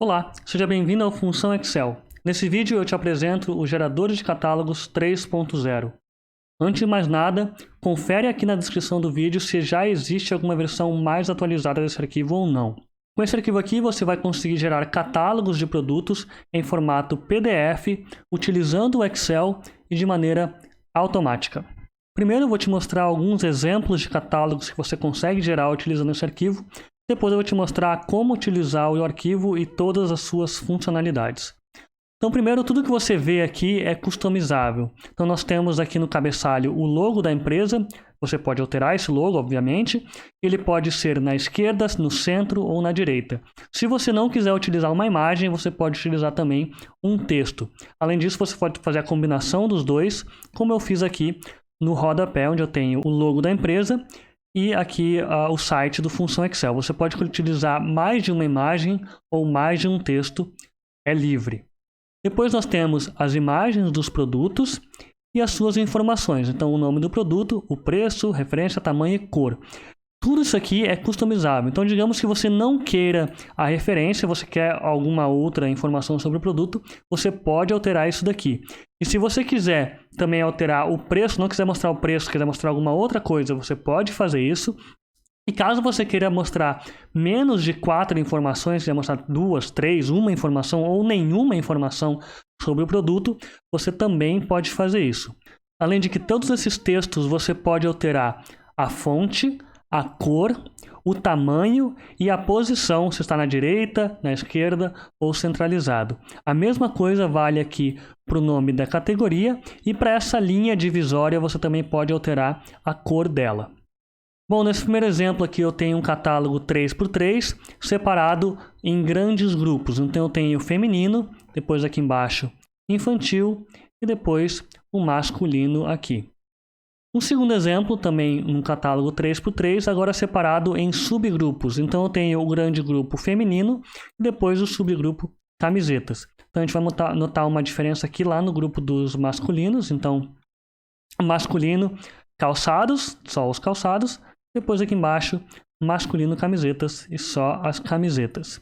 Olá, seja bem-vindo ao Função Excel. Nesse vídeo eu te apresento o gerador de catálogos 3.0. Antes de mais nada, confere aqui na descrição do vídeo se já existe alguma versão mais atualizada desse arquivo ou não. Com esse arquivo aqui você vai conseguir gerar catálogos de produtos em formato PDF, utilizando o Excel e de maneira automática. Primeiro eu vou te mostrar alguns exemplos de catálogos que você consegue gerar utilizando esse arquivo. Depois eu vou te mostrar como utilizar o arquivo e todas as suas funcionalidades. Então, primeiro, tudo que você vê aqui é customizável. Então, nós temos aqui no cabeçalho o logo da empresa. Você pode alterar esse logo, obviamente. Ele pode ser na esquerda, no centro ou na direita. Se você não quiser utilizar uma imagem, você pode utilizar também um texto. Além disso, você pode fazer a combinação dos dois, como eu fiz aqui no rodapé, onde eu tenho o logo da empresa e aqui o site do Função Excel. Você pode utilizar mais de uma imagem ou mais de um texto, é livre. Depois nós temos as imagens dos produtos e as suas informações. Então, o nome do produto, o preço, referência, tamanho e cor. Tudo isso aqui é customizável. Então, digamos que você não queira a referência, você quer alguma outra informação sobre o produto, você pode alterar isso daqui. E se você quiser também alterar o preço, não quiser mostrar o preço, quiser mostrar alguma outra coisa, você pode fazer isso. E caso você queira mostrar menos de 4 informações, quiser mostrar 2, 3, uma informação ou nenhuma informação sobre o produto, você também pode fazer isso. Além de que todos esses textos você pode alterar a fonte, a cor, o tamanho e a posição, se está na direita, na esquerda ou centralizado. A mesma coisa vale aqui para o nome da categoria e para essa linha divisória você também pode alterar a cor dela. Bom, nesse primeiro exemplo aqui eu tenho um catálogo 3x3 separado em grandes grupos. Então eu tenho feminino, depois aqui embaixo infantil e depois o masculino aqui. Um segundo exemplo, também um catálogo 3x3, agora separado em subgrupos. Então eu tenho o grande grupo feminino e depois o subgrupo camisetas. Então a gente vai notar uma diferença aqui lá no grupo dos masculinos. Então, masculino, calçados, só os calçados. Depois aqui embaixo, masculino, camisetas e só as camisetas.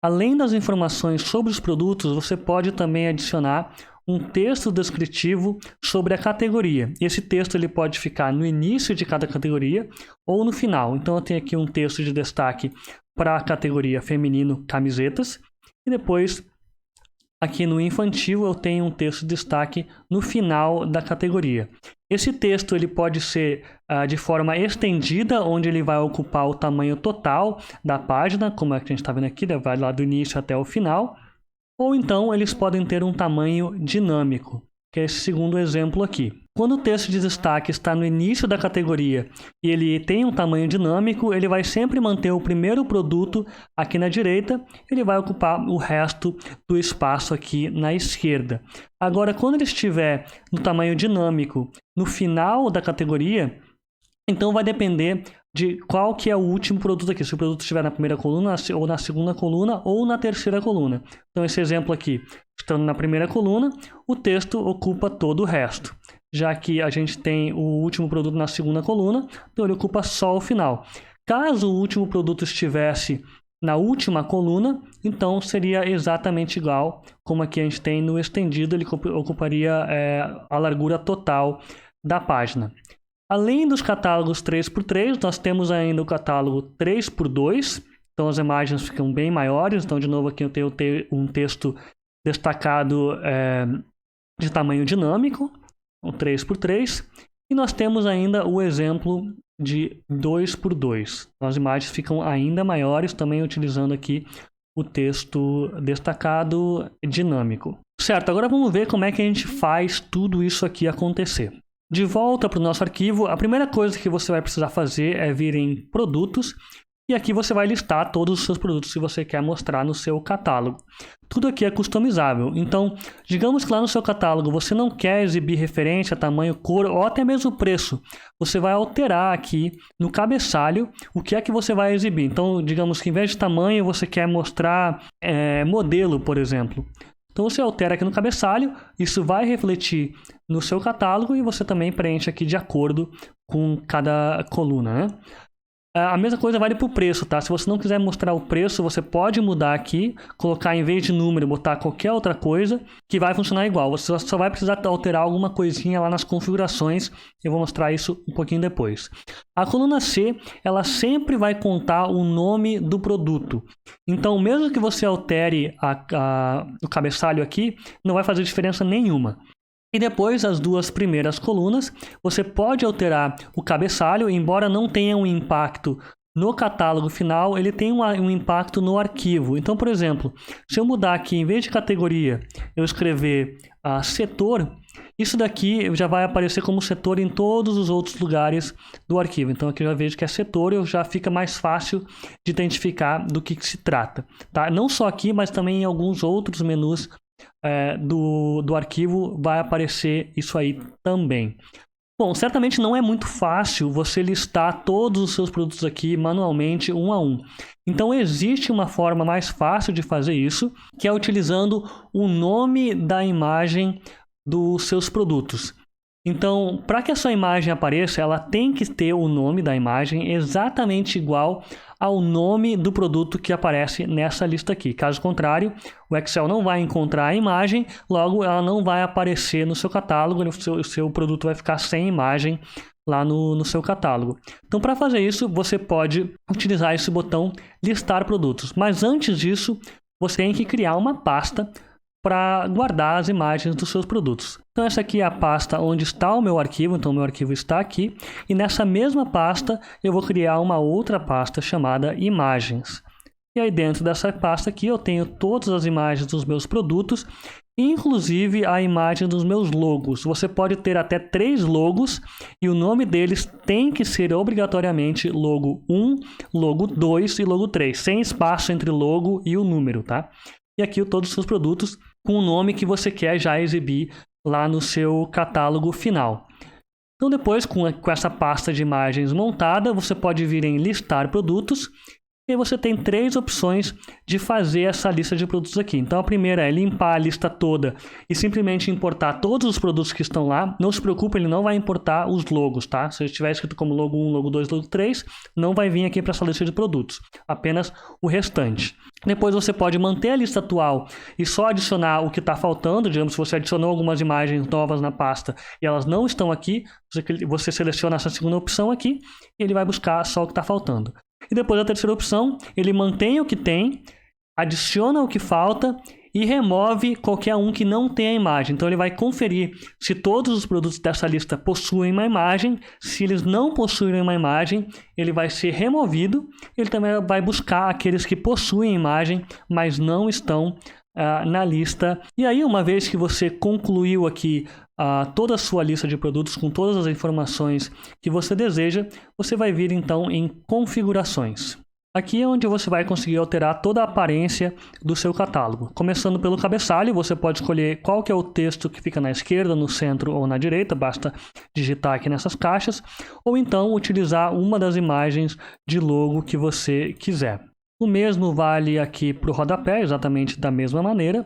Além das informações sobre os produtos, você pode também adicionar um texto descritivo sobre a categoria. Esse texto ele pode ficar no início de cada categoria ou no final. Então eu tenho aqui um texto de destaque para a categoria feminino camisetas e depois aqui no infantil eu tenho um texto de destaque no final da categoria. Esse texto ele pode ser de forma estendida, onde ele vai ocupar o tamanho total da página, como é que a gente está vendo aqui, vai lá do início até o final. Ou então eles podem ter um tamanho dinâmico, que é esse segundo exemplo aqui. Quando o texto de destaque está no início da categoria e ele tem um tamanho dinâmico, ele vai sempre manter o primeiro produto aqui na direita, ele vai ocupar o resto do espaço aqui na esquerda. Agora, quando ele estiver no tamanho dinâmico no final da categoria, então vai depender de qual que é o último produto aqui. Se o produto estiver na primeira coluna, ou na segunda coluna, ou na terceira coluna. Então, esse exemplo aqui, estando na primeira coluna, o texto ocupa todo o resto. Já que a gente tem o último produto na segunda coluna, então ele ocupa só o final. Caso o último produto estivesse na última coluna, então seria exatamente igual como aqui a gente tem no estendido, ele ocuparia a largura total da página. Além dos catálogos 3x3, nós temos ainda o catálogo 3x2, então as imagens ficam bem maiores. Então, de novo, aqui eu tenho um texto destacado de tamanho dinâmico, o 3x3, e nós temos ainda o exemplo de 2x2. Então, as imagens ficam ainda maiores, também utilizando aqui o texto destacado dinâmico. Certo, agora vamos ver como é que a gente faz tudo isso aqui acontecer. De volta para o nosso arquivo, a primeira coisa que você vai precisar fazer é vir em produtos e aqui você vai listar todos os seus produtos que você quer mostrar no seu catálogo. Tudo aqui é customizável, então digamos que lá no seu catálogo você não quer exibir referência, tamanho, cor ou até mesmo preço. Você vai alterar aqui no cabeçalho o que é que você vai exibir. Então digamos que em vez de tamanho você quer mostrar modelo, por exemplo. Então você altera aqui no cabeçalho, isso vai refletir no seu catálogo e você também preenche aqui de acordo com cada coluna, né? A mesma coisa vale para o preço, tá? Se você não quiser mostrar o preço, você pode mudar aqui, colocar em vez de número, botar qualquer outra coisa, que vai funcionar igual. Você só vai precisar alterar alguma coisinha lá nas configurações. Eu vou mostrar isso um pouquinho depois. A coluna C, ela sempre vai contar o nome do produto. Então, mesmo que você altere o cabeçalho aqui, não vai fazer diferença nenhuma. E depois, as duas primeiras colunas, você pode alterar o cabeçalho, embora não tenha um impacto no catálogo final, ele tem um impacto no arquivo. Então, por exemplo, se eu mudar aqui, em vez de categoria, eu escrever setor, isso daqui já vai aparecer como setor em todos os outros lugares do arquivo. Então, aqui eu já vejo que é setor e já fica mais fácil de identificar do que se trata. Tá? Não só aqui, mas também em alguns outros menus do arquivo vai aparecer isso aí também. Bom, certamente não é muito fácil você listar todos os seus produtos aqui manualmente, um a um. Então existe uma forma mais fácil de fazer isso, que é utilizando o nome da imagem dos seus produtos. Então, para que a sua imagem apareça, ela tem que ter o nome da imagem exatamente igual ao nome do produto que aparece nessa lista aqui. Caso contrário, o Excel não vai encontrar a imagem, logo ela não vai aparecer no seu catálogo, o seu produto vai ficar sem imagem lá no seu catálogo. Então, para fazer isso, você pode utilizar esse botão listar produtos. Mas antes disso, você tem que criar uma pasta para guardar as imagens dos seus produtos. Então essa aqui é a pasta onde está o meu arquivo, então o meu arquivo está aqui, e nessa mesma pasta eu vou criar uma outra pasta chamada imagens. E aí dentro dessa pasta aqui eu tenho todas as imagens dos meus produtos, inclusive a imagem dos meus logos. Você pode ter até 3 logos e o nome deles tem que ser obrigatoriamente logo 1, logo 2 e logo 3, sem espaço entre logo e o número, tá? E aqui todos os seus produtos com o nome que você quer já exibir lá no seu catálogo final. Então depois, com essa pasta de imagens montada, você pode vir em listar produtos e você tem 3 opções de fazer essa lista de produtos aqui. Então a primeira é limpar a lista toda e simplesmente importar todos os produtos que estão lá. Não se preocupe, ele não vai importar os logos, tá? Se estiver escrito como logo 1, logo 2, logo 3, não vai vir aqui para essa lista de produtos, apenas o restante. Depois você pode manter a lista atual e só adicionar o que está faltando. Digamos, se você adicionou algumas imagens novas na pasta e elas não estão aqui, você seleciona essa segunda opção aqui e ele vai buscar só o que está faltando. E depois a terceira opção, ele mantém o que tem, adiciona o que falta e remove qualquer um que não tenha imagem. Então ele vai conferir se todos os produtos dessa lista possuem uma imagem. Se eles não possuem uma imagem, ele vai ser removido. Ele também vai buscar aqueles que possuem imagem, mas não estão na lista. E aí, uma vez que você concluiu aqui toda a sua lista de produtos com todas as informações que você deseja, você vai vir então em configurações. Aqui é onde você vai conseguir alterar toda a aparência do seu catálogo. Começando pelo cabeçalho, você pode escolher qual que é o texto que fica na esquerda, no centro ou na direita, basta digitar aqui nessas caixas, ou então utilizar uma das imagens de logo que você quiser. O mesmo vale aqui para o rodapé, exatamente da mesma maneira.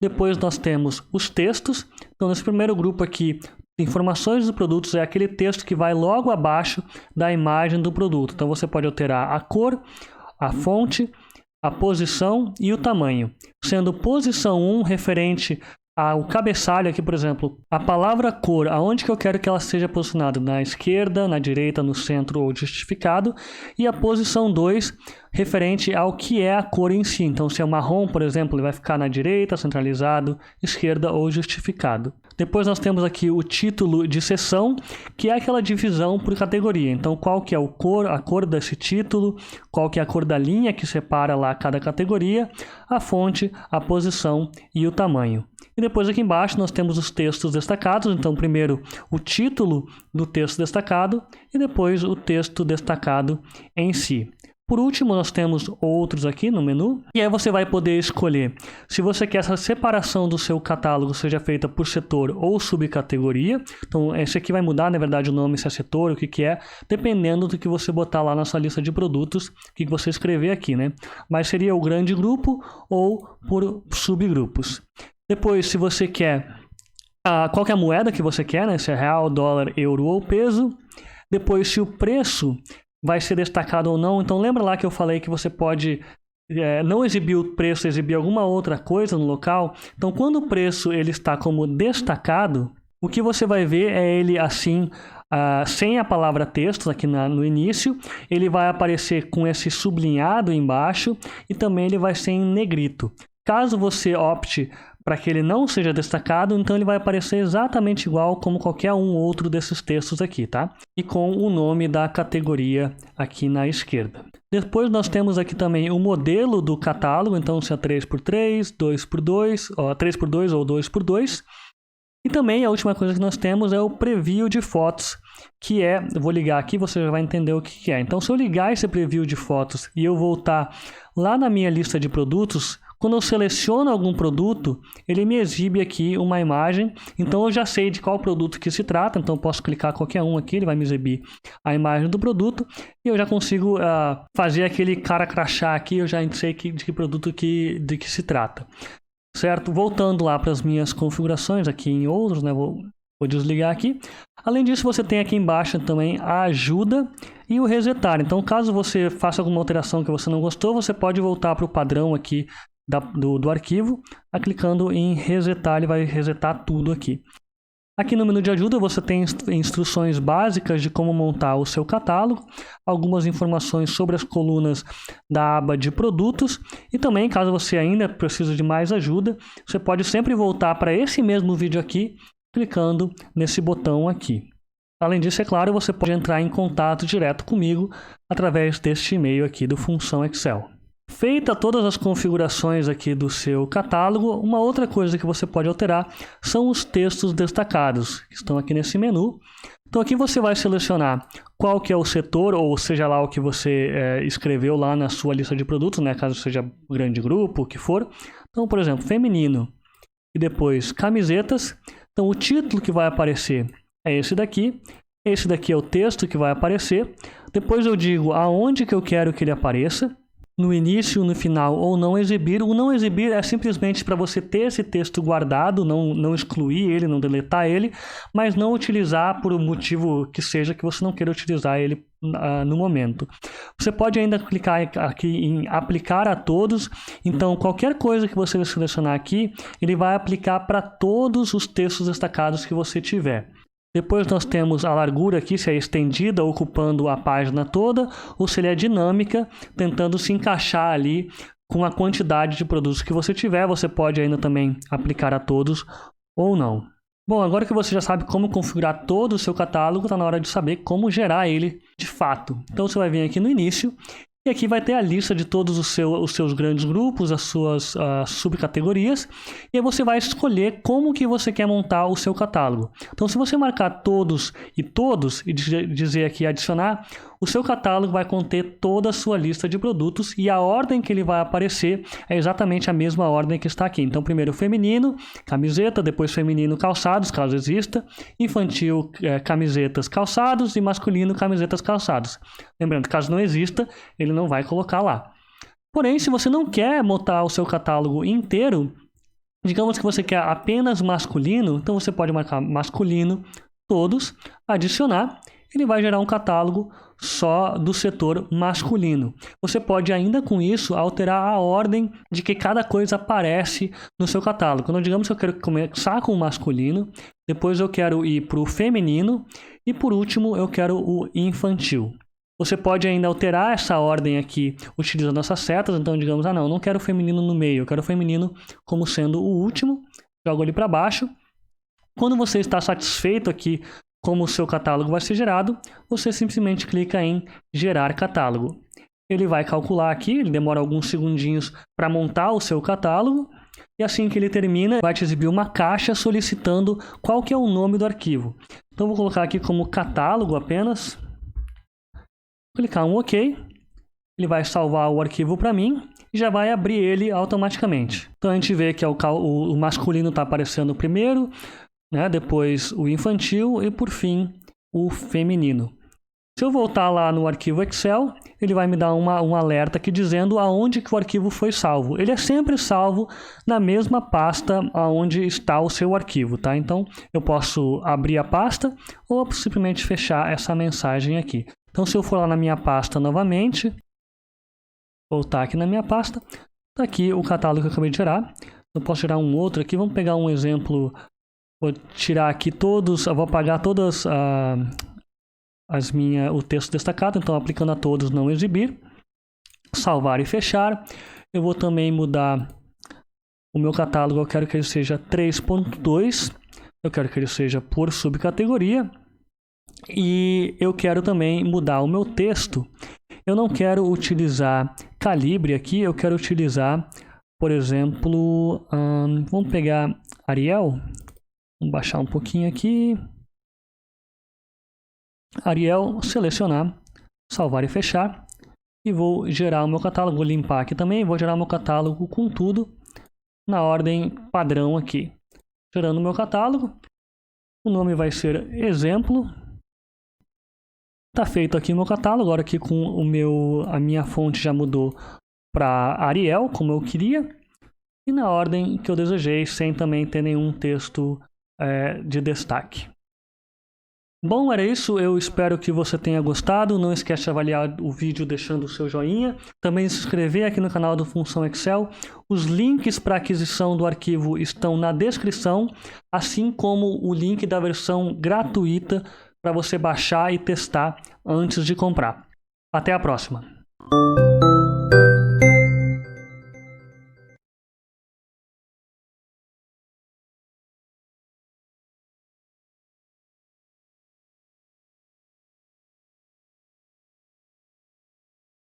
Depois nós temos os textos. Então, nesse primeiro grupo aqui, informações dos produtos é aquele texto que vai logo abaixo da imagem do produto. Então você pode alterar a cor, a fonte, a posição e o tamanho. Sendo posição 1 referente ao cabeçalho aqui, por exemplo, a palavra cor, aonde que eu quero que ela seja posicionada? Na esquerda, na direita, no centro ou justificado. E a posição 2 referente ao que é a cor em si. Então, se é marrom, por exemplo, ele vai ficar na direita, centralizado, esquerda ou justificado. Depois nós temos aqui o título de seção, que é aquela divisão por categoria. Então, qual que é a cor desse título, qual que é a cor da linha que separa lá cada categoria, a fonte, a posição e o tamanho. E depois aqui embaixo nós temos os textos destacados. Então, primeiro o título do texto destacado e depois o texto destacado em si. Por último, nós temos outros aqui no menu. E aí você vai poder escolher se você quer essa separação do seu catálogo seja feita por setor ou subcategoria. Então, esse aqui vai mudar, na verdade, o nome, se é setor, o que é, dependendo do que você botar lá na sua lista de produtos, o que você escrever aqui, né? Mas seria o grande grupo ou por subgrupos. Depois, se você quer qual que é a moeda que você quer, né? Se é real, dólar, euro ou peso. Depois, se o preço vai ser destacado ou não. Então lembra lá que eu falei que você pode não exibir o preço, exibir alguma outra coisa no local. Então quando o preço ele está como destacado, o que você vai ver é ele assim, sem a palavra texto aqui no início. Ele vai aparecer com esse sublinhado embaixo e também ele vai ser em negrito. Caso você opte para que ele não seja destacado, então ele vai aparecer exatamente igual como qualquer um outro desses textos aqui, tá? E com o nome da categoria aqui na esquerda. Depois nós temos aqui também o modelo do catálogo, então se é 3x3, 2x2, 3x2 ou 2x2. E também a última coisa que nós temos é o preview de fotos, que eu vou ligar aqui, você já vai entender o que é. Então se eu ligar esse preview de fotos e eu voltar lá na minha lista de produtos, quando eu seleciono algum produto, ele me exibe aqui uma imagem. Então eu já sei de qual produto que se trata, então eu posso clicar qualquer um aqui, ele vai me exibir a imagem do produto e eu já consigo fazer aquele cara crachá aqui, eu já sei de que produto de que se trata. Certo? Voltando lá para as minhas configurações aqui em outros, né? Vou desligar aqui. Além disso, você tem aqui embaixo também a ajuda e o resetar. Então, caso você faça alguma alteração que você não gostou, você pode voltar para o padrão aqui do arquivo, clicando em resetar, ele vai resetar tudo aqui. Aqui no menu de ajuda você tem instruções básicas de como montar o seu catálogo, algumas informações sobre as colunas da aba de produtos e também, caso você ainda precise de mais ajuda, você pode sempre voltar para esse mesmo vídeo aqui, clicando nesse botão aqui. Além disso, é claro, você pode entrar em contato direto comigo através deste e-mail aqui do Função Excel. Feita todas as configurações aqui do seu catálogo, uma outra coisa que você pode alterar são os textos destacados, que estão aqui nesse menu. Então aqui você vai selecionar qual que é o setor, ou seja lá o que você escreveu lá na sua lista de produtos, né, caso seja grande grupo, o que for. Então, por exemplo, feminino e depois camisetas. Então o título que vai aparecer é esse daqui é o texto que vai aparecer. Depois eu digo aonde que eu quero que ele apareça. No início, no final ou não exibir. O não exibir é simplesmente para você ter esse texto guardado, não excluir ele, não deletar ele, mas não utilizar por um motivo que seja que você não queira utilizar ele no momento. Você pode ainda clicar aqui em aplicar a todos, então qualquer coisa que você selecionar aqui, ele vai aplicar para todos os textos destacados que você tiver. Depois nós temos a largura aqui, se é estendida, ocupando a página toda, ou se ele é dinâmica, tentando se encaixar ali com a quantidade de produtos que você tiver. Você pode ainda também aplicar a todos ou não. Bom, agora que você já sabe como configurar todo o seu catálogo, está na hora de saber como gerar ele de fato. Então você vai vir aqui no início e aqui vai ter a lista de todos os seus grandes grupos, as suas subcategorias. E aí você vai escolher como que você quer montar o seu catálogo. Então, se você marcar todos e dizer aqui adicionar, o seu catálogo vai conter toda a sua lista de produtos e a ordem que ele vai aparecer é exatamente a mesma ordem que está aqui. Então, primeiro feminino, camiseta, depois feminino, calçados, caso exista, infantil, camisetas, calçados e masculino, camisetas, calçados. Lembrando, caso não exista, ele não vai colocar lá. Porém, se você não quer montar o seu catálogo inteiro, digamos que você quer apenas masculino, então você pode marcar masculino, todos, adicionar, ele vai gerar um catálogo só do setor masculino. Você pode ainda com isso alterar a ordem de que cada coisa aparece no seu catálogo. Então, digamos que eu quero começar com o masculino, depois eu quero ir para o feminino e por último eu quero o infantil. Você pode ainda alterar essa ordem aqui utilizando essas setas. Então, digamos, não quero o feminino no meio, eu quero o feminino como sendo o último. Jogo ali para baixo. Quando você está satisfeito aqui como o seu catálogo vai ser gerado, você simplesmente clica em gerar catálogo. Ele vai calcular aqui, ele demora alguns segundinhos para montar o seu catálogo. E assim que ele termina, vai te exibir uma caixa solicitando qual que é o nome do arquivo. Então, vou colocar aqui como catálogo apenas. Clicar um OK, ele vai salvar o arquivo para mim e já vai abrir ele automaticamente. Então a gente vê que o masculino está aparecendo primeiro, né? Depois o infantil e por fim o feminino. Se eu voltar lá no arquivo Excel, ele vai me dar um alerta aqui dizendo aonde que o arquivo foi salvo. Ele é sempre salvo na mesma pasta onde está o seu arquivo, tá? Então eu posso abrir a pasta ou simplesmente fechar essa mensagem aqui. Então, se eu for lá na minha pasta novamente, voltar aqui na minha pasta, está aqui o catálogo que eu acabei de gerar. Eu posso gerar um outro aqui, vamos pegar um exemplo, vou tirar aqui todos, eu vou apagar todas o texto destacado, então aplicando a todos, não exibir, salvar e fechar. Eu vou também mudar o meu catálogo, eu quero que ele seja 3.2, eu quero que ele seja por subcategoria, e eu quero também mudar o meu texto. Eu não quero utilizar calibre aqui, eu quero utilizar, por exemplo, vamos pegar Arial, vamos baixar um pouquinho aqui, Arial, selecionar, salvar e fechar, e vou gerar o meu catálogo, vou limpar aqui também, vou gerar o meu catálogo com tudo na ordem padrão aqui. Gerando o meu catálogo, o nome vai ser exemplo. Tá feito aqui o meu catálogo, agora aqui com a minha fonte já mudou para Arial, como eu queria, e na ordem que eu desejei, sem também ter nenhum texto de destaque. Bom, era isso. Eu espero que você tenha gostado. Não esquece de avaliar o vídeo deixando o seu joinha. Também se inscrever aqui no canal do Função Excel. Os links para aquisição do arquivo estão na descrição, assim como o link da versão gratuita para você baixar e testar antes de comprar. Até a próxima!